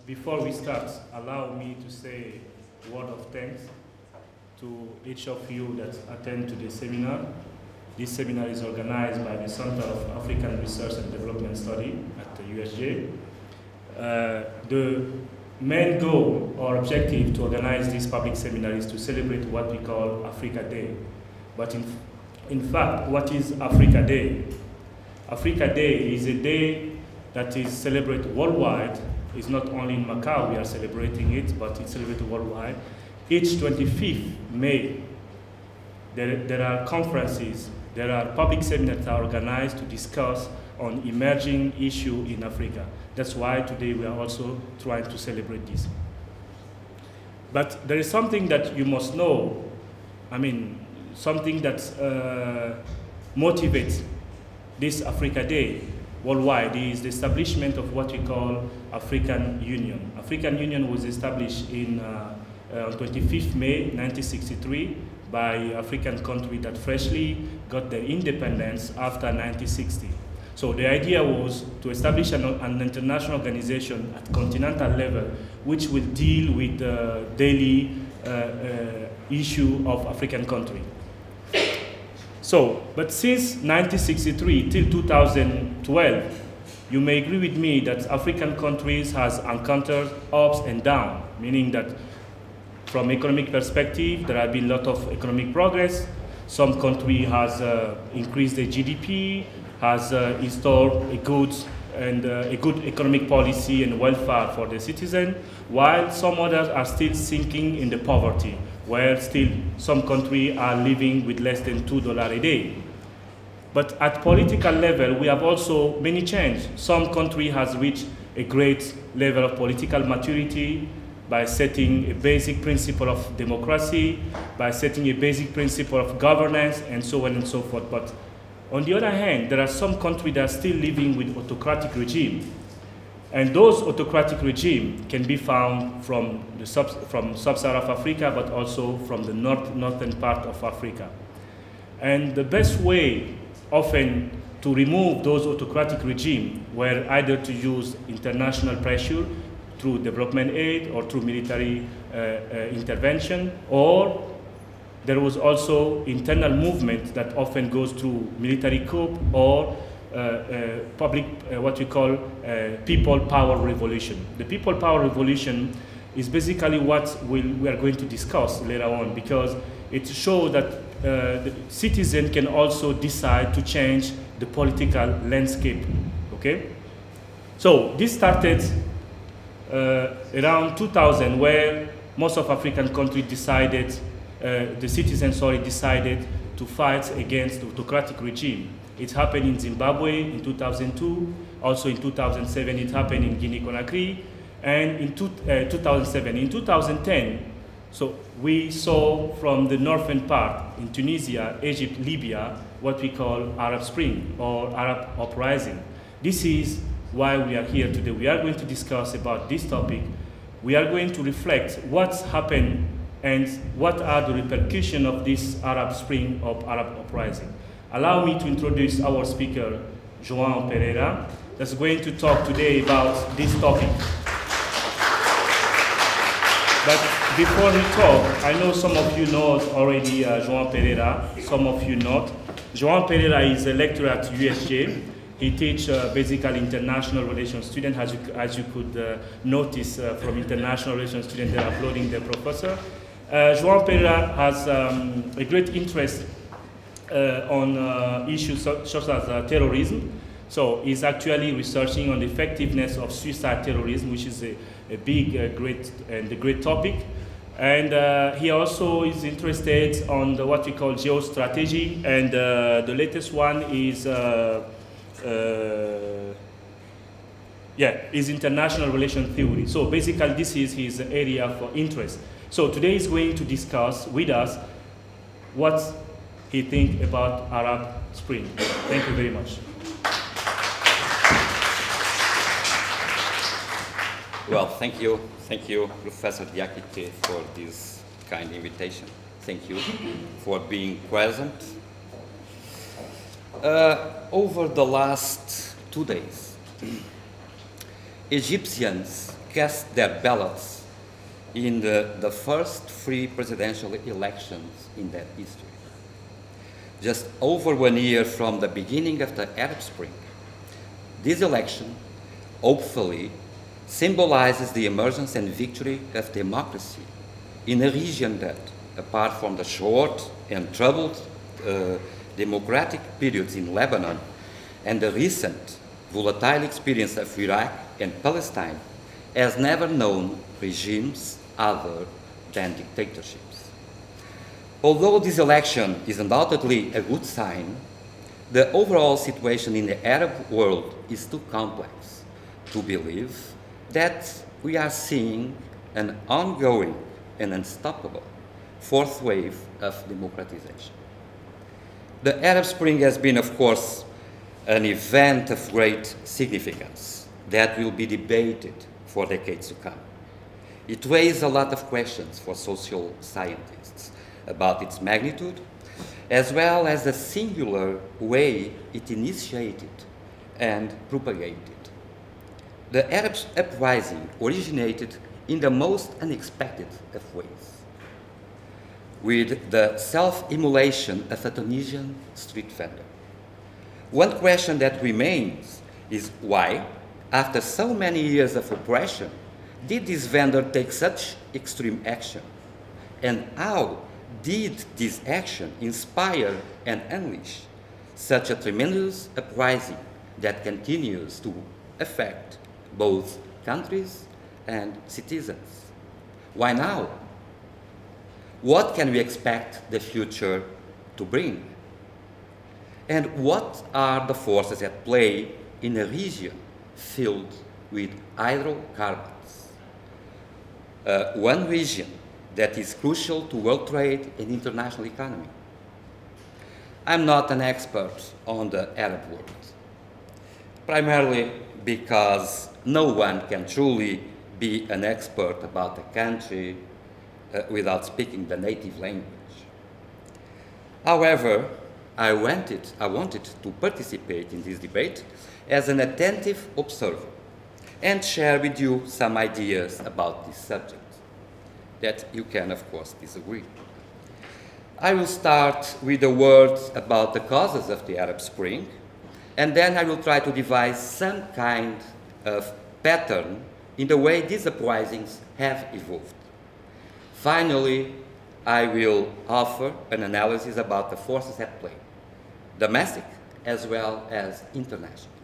Before we start, allow me to say a word of thanks to each of you that attend to the seminar. This seminar is organized by the Center of African Research and Development Study at the USJ. The main goal or objective to organize this public seminar is to celebrate what we call Africa Day. But in fact, what is Africa Day? Africa Day is a day that is celebrated worldwide. It's not only in Macau we are celebrating it, but it's celebrated worldwide. Each 25th May, there are conferences, there are public seminars that are organized to discuss on emerging issues in Africa. That's why today we are also trying to celebrate this. But there is something that you must know, something that motivates this Africa Day worldwide is the establishment of what we call African Union. African Union was established in 25th May 1963 by African country that freshly got their independence after 1960. So the idea was to establish an international organization at continental level which will deal with the daily issue of African country. So, but since 1963 till 2012, you may agree with me that African countries has encountered ups and downs, meaning that from economic perspective, there have been a lot of economic progress. Some country has increased their GDP, has installed a good economic policy and welfare for the citizen, while some others are still sinking in the poverty, where still some countries are living with less than $2 a day. But at political level, we have also many change. Some country has reached a great level of political maturity by setting a basic principle of democracy, by setting a basic principle of governance, and so on and so forth. But on the other hand, there are some countries that are still living with autocratic regime. And those autocratic regimes can be found from sub-Saharan Africa, but also from the northern part of Africa. And the best way often to remove those autocratic regimes were either to use international pressure through development aid or through military intervention, or there was also internal movement that often goes through military coup or what we call people power revolution. The people power revolution is basically what we are going to discuss later on, because it shows that the citizen can also decide to change the political landscape. Okay, so this started around 2000, where most of African countries decided, the citizens decided to fight against the autocratic regime. It happened in Zimbabwe in 2002, also in 2007 it happened in Guinea-Conakry, and in 2007. In 2010, so we saw from the northern part, in Tunisia, Egypt, Libya, what we call Arab Spring or Arab Uprising. This is why we are here today. We are going to discuss about this topic. We are going to reflect what's happened and what are the repercussions of this Arab Spring or Arab Uprising. Allow me to introduce our speaker, João Pereira, that's going to talk today about this topic. But before we talk, I know some of you know already João Pereira, some of you not. João Pereira is a lecturer at USJ. He teaches basically international relations students, as you could notice from international relations students that are uploading their professor. João Pereira has a great interest on issues such as terrorism. So he's actually researching on the effectiveness of suicide terrorism, which is a big, great topic. And he also is interested on what we call geostrategy, and the latest one is is international relation theory. So basically this is his area for interest. So today he's going to discuss with us what he thinks about Arab Spring. Thank you very much. Well, thank you, Professor Diakite, for this kind invitation. Thank you for being present. Over the last 2 days, Egyptians cast their ballots in the first free presidential elections in that history. Just over 1 year from the beginning of the Arab Spring, this election hopefully symbolizes the emergence and victory of democracy in a region that, apart from the short and troubled democratic periods in Lebanon and the recent volatile experience of Iraq and Palestine, has never known regimes other than dictatorships. Although this election is undoubtedly a good sign, the overall situation in the Arab world is too complex to believe that we are seeing an ongoing and unstoppable fourth wave of democratization. The Arab Spring has been, of course, an event of great significance that will be debated for decades to come. It raised a lot of questions for social scientists about its magnitude, as well as the singular way it initiated and propagated. The Arab uprising originated in the most unexpected of ways, with the self-immolation of a Tunisian street vendor. One question that remains is why, after so many years of oppression, did this vendor take such extreme action? And how did this action inspire and unleash such a tremendous uprising that continues to affect both countries and citizens? Why now? What can we expect the future to bring? And what are the forces at play in a region filled with hydrocarbons? One region that is crucial to world trade and international economy. I'm not an expert on the Arab world, primarily because no one can truly be an expert about a country without speaking the native language. However, I wanted to participate in this debate as an attentive observer and share with you some ideas about this subject that you can, of course, disagree. I will start with a word about the causes of the Arab Spring, and then I will try to devise some kind of pattern in the way these uprisings have evolved. Finally, I will offer an analysis about the forces at play, domestic as well as international.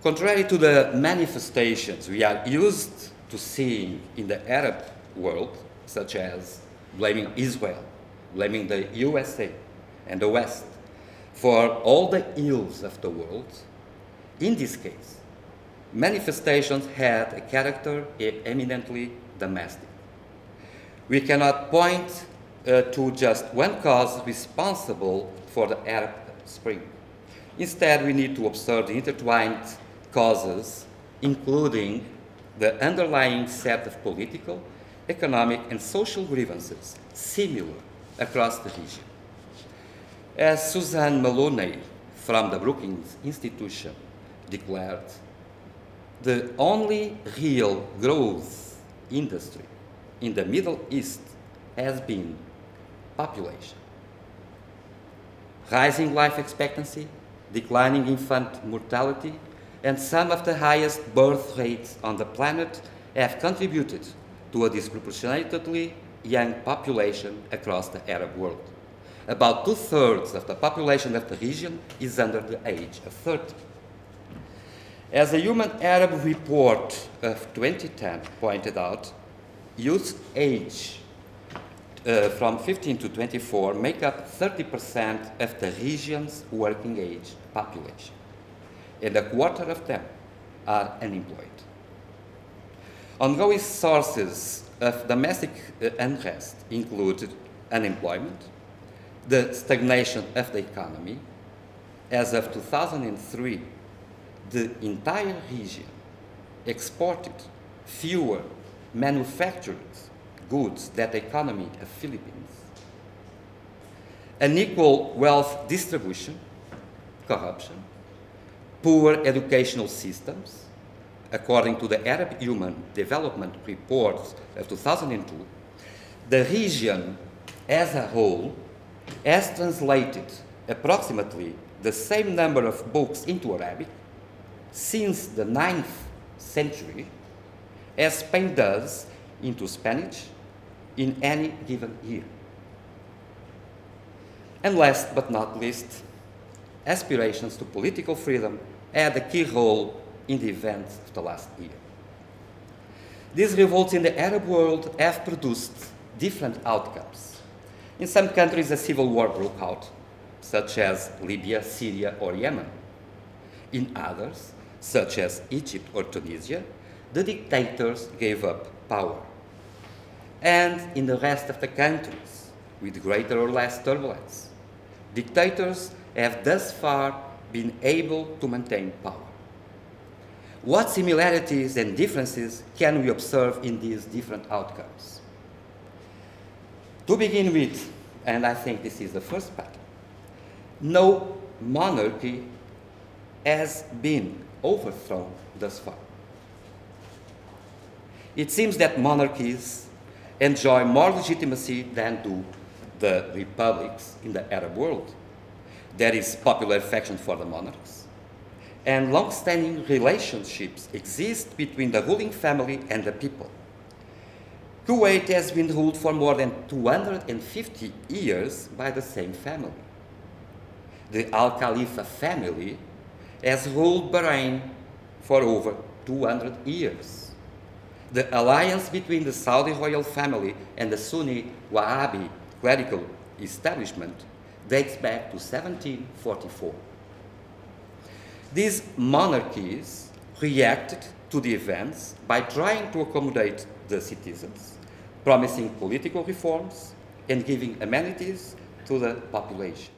Contrary to the manifestations we are used to seeing in the Arab world, such as blaming Israel, blaming the USA and the West for all the ills of the world, in this case, manifestations had a character eminently domestic. We cannot point to just one cause responsible for the Arab Spring. Instead, we need to observe the intertwined causes, including the underlying set of political, economic, and social grievances similar across the region. As Suzanne Maloney from the Brookings Institution declared, the only real growth industry in the Middle East has been population. Rising life expectancy, declining infant mortality, and some of the highest birth rates on the planet have contributed to a disproportionately young population across the Arab world. About 2/3 of the population of the region is under the age of 30. As the Human Arab Report of 2010 pointed out, youth age from 15 to 24 make up 30% of the region's working age population, and a quarter of them are unemployed. Ongoing sources of domestic unrest include unemployment, the stagnation of the economy. As of 2003, the entire region exported fewer manufactured goods than the economy of the Philippines. Unequal wealth distribution, corruption, poor educational systems, according to the Arab Human Development Report of 2002, the region as a whole has translated approximately the same number of books into Arabic since the 9th century as Spain does into Spanish in any given year. And last but not least, aspirations to political freedom had a key role in the events of the last year. These revolts in the Arab world have produced different outcomes. In some countries, a civil war broke out, such as Libya, Syria, or Yemen. In others, such as Egypt or Tunisia, the dictators gave up power. And in the rest of the countries, with greater or less turbulence, dictators have thus far been able to maintain power. What similarities and differences can we observe in these different outcomes? To begin with, and I think this is the first pattern, no monarchy has been overthrown thus far. It seems that monarchies enjoy more legitimacy than do the republics in the Arab world. There is popular affection for the monarchs, and long-standing relationships exist between the ruling family and the people. Kuwait has been ruled for more than 250 years by the same family. The Al Khalifa family has ruled Bahrain for over 200 years. The alliance between the Saudi royal family and the Sunni Wahhabi clerical establishment dates back to 1744. These monarchies reacted to the events by trying to accommodate the citizens, promising political reforms and giving amenities to the population.